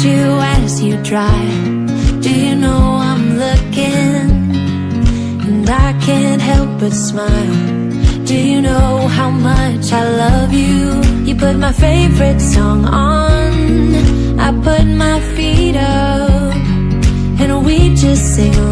you as you drive. Do you know I'm looking? And I can't help but smile. Do you know how much I love you? You put my favorite song on, I put my feet up, and we just sing